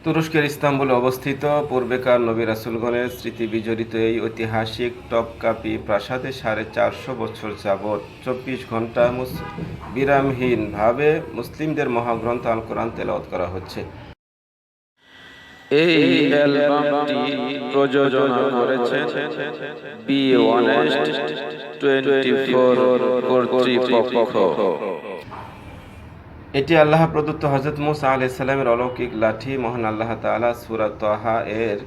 তুরস্কের ইস্তাম্বুলে অবস্থিত পূর্বেকার নবী রাসূলগণের স্মৃতি বিজড়িত এই ঐতিহাসিক টপকাপি প্রাসাদে 450 বছর যাবৎ 24 ঘন্টা বিরামহীনভাবে মুসলিমদের মহাগ্রন্থ আল কোরআন তেলাওয়াত করা হচ্ছে। এই অ্যালবামটি প্রযোজনা করেছেন বি অনেস্ট 24 কর্তৃপক্ষ। এটি আল্লাহ প্রদত্ত হযরত মুসা আলাইহিস সালামের অলৌকিক লাঠি। মহান আল্লাহ তাআলা সূরা তাহা এর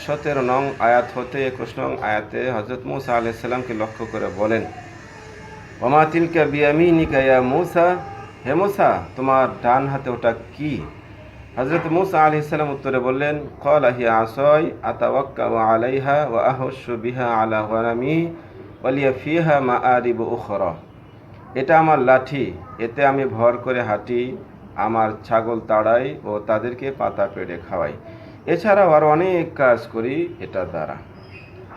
17 নং আয়াত হতে 21 নং আয়াতে হযরত মুসা আলাইহিস সালামকে লক্ষ্য করে বলেন, ওমা তিলকা বিয়ামিনিকা ইয়া মুসা, হে মুসা তোমার ডান হাতে ওটা কি? হযরত মুসা আলাইহিস সালাম উত্তরে বললেন, ক্বালা হিয়া আসাই আতাওয়াক্কাউ আলাইহা ওয়া আহুশু বিহা আলা গনামি ওয়া লিয়া ফিহা মাআরিবু উখরা। এটা আমার লাঠি, এতে আমি ভর করে হাঁটি, আমার ছাগল তাড়াই ও তাদেরকে পাতা পেড়ে খাওয়াই। এছাড়াও আরও অনেক কাজ করি এটা দ্বারা।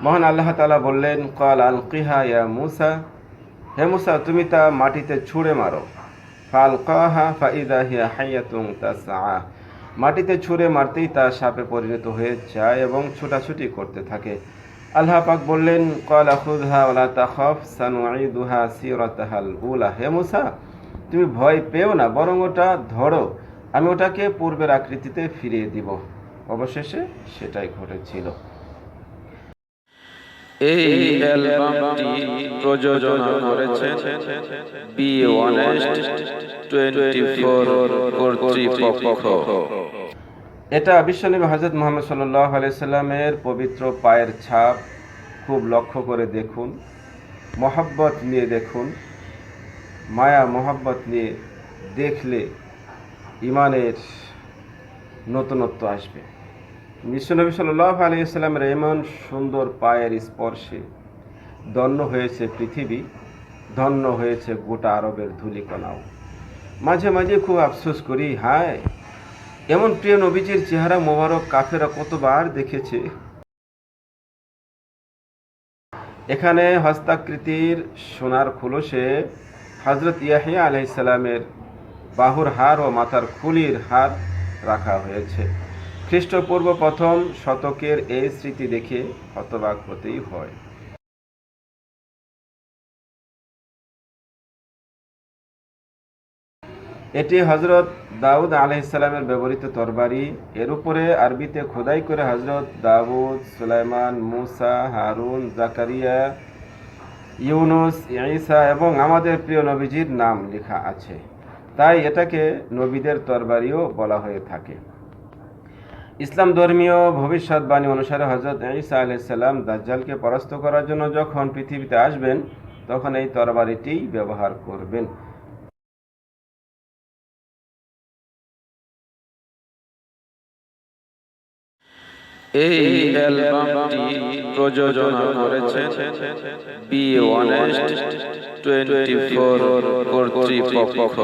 মহান আল্লাহ তাআলা বললেন, ক্বাল আলকিহা ইয়া মুসা, হে মুসা তুমি তা মাটিতে ছুঁড়ে মারো। ফালকাহা ফাইদা হিয়া হাইয়াতুন তাসআ, মাটিতে ছুঁড়ে মারতেই তা সাপে পরিণত হয়ে যায় এবং ছোটাছুটি করতে থাকে। আল্লাহ পাক বললেন, ক্বালা খুযহা ওয়ালা তাখাফ সানুঈদুহা সিরাতাহাল উলা, হে মুসা তুমি ভয় পেও না, বরং ওটা ধরো, আমি ওটাকে পূর্বের আকৃতিতে ফিরিয়ে দিব। অবশেষে সেটাই ঘটেছিল। এই অ্যালবামটি প্রযোজনা করেছেন বি অনেস্ট 24 কর্তৃপক্ষ। এটা বিশ্বনবী হযরত মুহাম্মদ সাল্লাল্লাহু আলাইহি সাল্লামের পবিত্র পায়ের ছাপ। খুব লক্ষ্য করে দেখুন, মহব্বত নিয়ে দেখুন, মায়া মহব্বত নিয়ে দেখলে ইমানের নতুনত্ব আসবে। বিশ্বনবী সাল্লাল্লাহু আলাইহি সাল্লামের এমন সুন্দর পায়ের স্পর্শে ধন্য হয়েছে পৃথিবী, ধন্য হয়েছে গোটা আরবের ধূলিকণাও। মাঝে মাঝে খুব আফসোস করি, হায় এমন প্রিয় নবীজির চেহারা মোবারক কাফেরা কতবার দেখেছে। এখানে হস্তাকৃতির সোনার খোলসে হযরত ইয়াহইয়া আলাইহিস সালামের বাহুর হার ও মাথার খুলির হার রাখা হয়েছে। খ্রিস্টপূর্ব প্রথম শতকের এই স্মৃতি দেখে হতবাক হতেই হয়। এটি হযরত দাউদ আলাইহিস সালামের ব্যবহৃত তরবারি। এর উপরে আরবিতে খোদাই করে হযরত দাউদ, সুলাইমান, মুসা, হারুন, জাকারিয়া, ইউনুস, ঈসা এবং আমাদের প্রিয় নবীজির নাম লেখা আছে। তাই এটাকে নবীদের তরবারিও বলা হয়ে থাকে। ইসলাম ধর্মীয় ভবিষ্যৎবাণী অনুসারে হযরত ঈসা আলাইহিস সালাম দাজ্জালকে পরাস্ত করার জন্য যখন পৃথিবীতে আসবেন তখন এই তরবারিটি ব্যবহার করবেন। এই অ্যালবামটি প্রযোজনা করেছেন বি অনেস্ট 24 কর্তৃপক্ষ।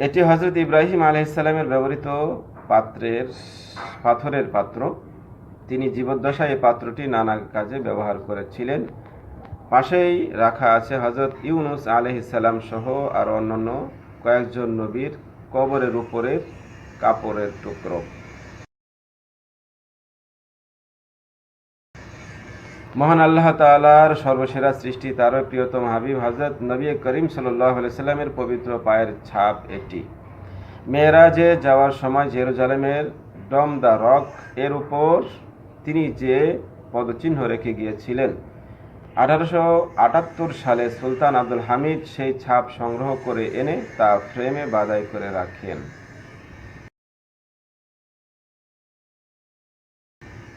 এটি হযরত ইব্রাহিম আলাইহিস সালামের ব্যবহৃত পাথরের পাত্র। তিনি জীবদ্দশায় এই পাত্রটি নানা কাজে ব্যবহার করেছিলেন। পাশেই রাখা আছে হযরত ইউনুস আলাইহিস সালাম সহ আর অন্যান্য কয়েকজন নবীর কবরের উপরের কাপড়ের টুকরো। মহান আল্লাহ তাআলার সর্বসেরা সৃষ্টি, তারও প্রিয়তম হাবিব হযরত নবী করিম সাল্লাল্লাহু আলাইহি সাল্লামের পবিত্র পায়ের ছাপ এটি। মেরাজে যাওয়ার সময় জেরুজালেমের ডম দ্য রক এর উপর তিনি যে পদচিহ্ন রেখে গিয়েছিলেন, 1878 সালে সুলতান আব্দুল হামিদ সেই ছাপ সংগ্রহ করে এনে তা ফ্রেমে বাঁধাই করে রাখেন।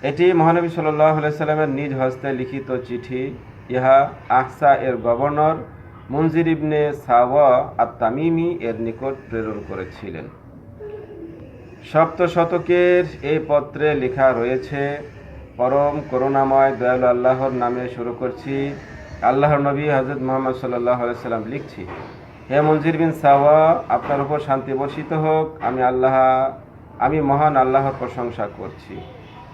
এটি মহানবী সাল্লাল্লাহু আলাইহি সাল্লামের নিজ হস্তে লিখিত চিঠি। ইহা আহসা এর গভর্নর মুনজির ইবনে সাওয়া আত-তামিমি এর নিকট প্রেরণ করেছিলেন। সপ্তম শতকের এই পত্রে লেখা রয়েছে, পরম করুণাময় দয়ালু আল্লাহর নামে শুরু করছি। আল্লাহর নবী হযরত মুহাম্মদ সাল্লাল্লাহু আলাইহি সাল্লাম লিখছি, হে মুনজির বিন সাওয়া, আপনার উপর শান্তি বর্ষিত হোক। আমি মহান আল্লাহর প্রশংসা করছি,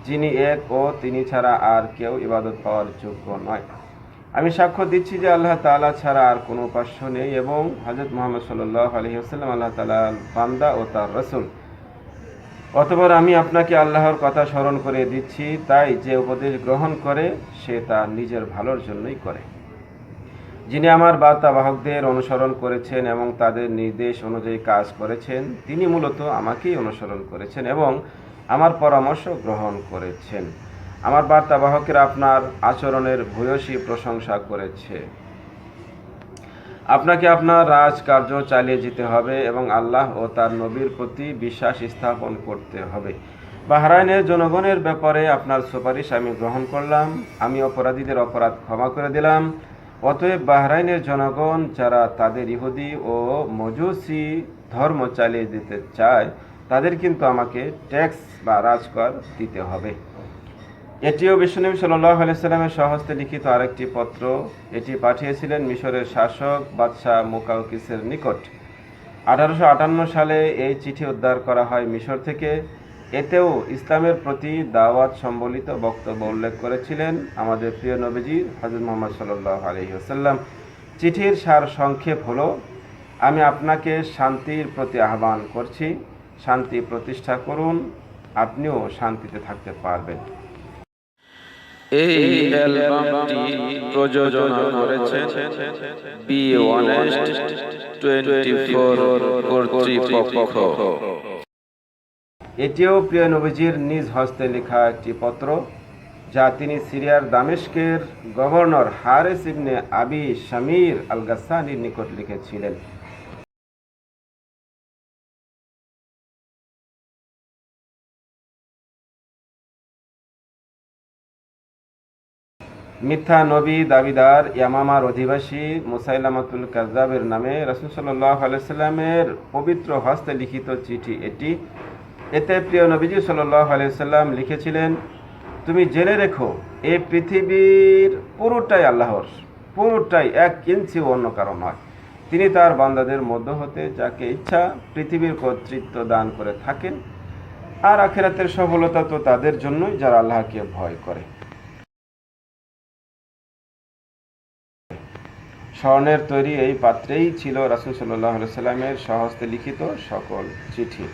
যিনি এক ও তিনি ছাড়া আর কেউ ইবাদত পাওয়ার যোগ্য নয়। আমি সাক্ষ্য দিচ্ছি যে আল্লাহ তাআলা ছাড়া আর কোনো উপাস্য নেই এবং হযরত মুহাম্মদ সাল্লাল্লাহু আলাইহি ওয়াসাল্লাম আল্লাহ তাআলার বান্দা ও তার রাসূল। অতঃপর আমি আপনাকে আল্লাহর কথা স্মরণ করে দিচ্ছি, তাই যে উপদেশ গ্রহণ করে সে তার নিজের ভালোর জন্যই করে। যিনি আমার বার্তাবাহকদের অনুসরণ করেছেন এবং তাদের নির্দেশ অনুযায়ী কাজ করেছেন, তিনি মূলত আমাকেই অনুসরণ করেছেন এবং আমার পরামর্শ গ্রহণ করেছেন। আমার বার্তাবাহকেরা আপনার আচরণের ভূয়সী প্রশংসা করেছে। আপনাকে আপনার রাজকার্য চালিয়ে যেতে হবে এবং আল্লাহ ও তার নবীর প্রতি বিশ্বাস স্থাপন করতে হবে। বাহরাইনের জনগণের ব্যাপারে আপনার সুপারিশ আমি গ্রহণ করলাম। আমি অপরাধীদের অপরাধ ক্ষমা করে দিলাম। অতএব বাহরাইনের জনগণ যারা তাদের ইহুদি ও মজুসি ধর্ম চালিয়ে দিতে চায়, তাদের কিন্তু আমাকে ট্যাক্স বা রাজকর দিতে হবে। এটিও বিশ্বনবী সাল্লাল্লাহু আলাইহি সাল্লামের স্বহস্তে লিখিত আরেকটি পত্র। এটি পাঠিয়েছিলেন মিশরের শাসক বাদশাহ মুকাউকিসের নিকট। 1858 সালে এই চিঠি উদ্ধার করা হয় মিশর থেকে। এতেও ইসলামের প্রতি দাওয়াত সম্বলিত বক্তব্য উল্লেখ করেছিলেন আমাদের প্রিয় নবীজি হযরত মুহাম্মদ সাল্লাল্লাহু আলাইহি ওয়াসাল্লাম। চিঠির সার সংক্ষেপ হলো, আমি আপনাকে শান্তির প্রতি আহ্বান করছি। শান্তি প্রতিষ্ঠা করুন, আপনিও শান্তিতে থাকতে পারবেন। এই অ্যালবামটি প্রযোজনা করেছেন বি অনেস্ট 24 কর্তৃপক্ষ। এটিও প্রিয় নবীজির নিজ হস্তে লেখা একটি পত্র, যা তিনি সিরিয়ার দামেস্কের গভর্নর হারেস ইবনে আবি শামির আল গাসানির নিকট লিখেছিলেন। মিথ্যা নবী দাবিদার ইয়ামামার অধিবাসী মুসাইলামাতুল কাযযাবের নামে রাসূল সাল্লাল্লাহু আলাইহি সাল্লামের পবিত্র হস্তে লিখিত চিঠি এটি। এতে প্রিয় নবীজি সাল্লাল্লাহু আলাইহি সাল্লাম লিখেছিলেন, তুমি জেনে রেখো, এই পৃথিবীর পুরোটাই আল্লাহর, পুরোটাই এক ইঞ্চি অন্য কারো নয়। তিনি তার বান্দাদের মধ্য হতে যাকে ইচ্ছা পৃথিবীর কর্তৃত্ব দান করে থাকেন, আর আখিরাতের সফলতা তো তাদের জন্যই যারা আল্লাহকে ভয় করে। স্বর্ণের তৈরি এই পাত্রেই ছিল রাসূল সাল্লাল্লাহু আলাইহি সাল্লামের স্বহস্তে লিখিত সকল চিঠি।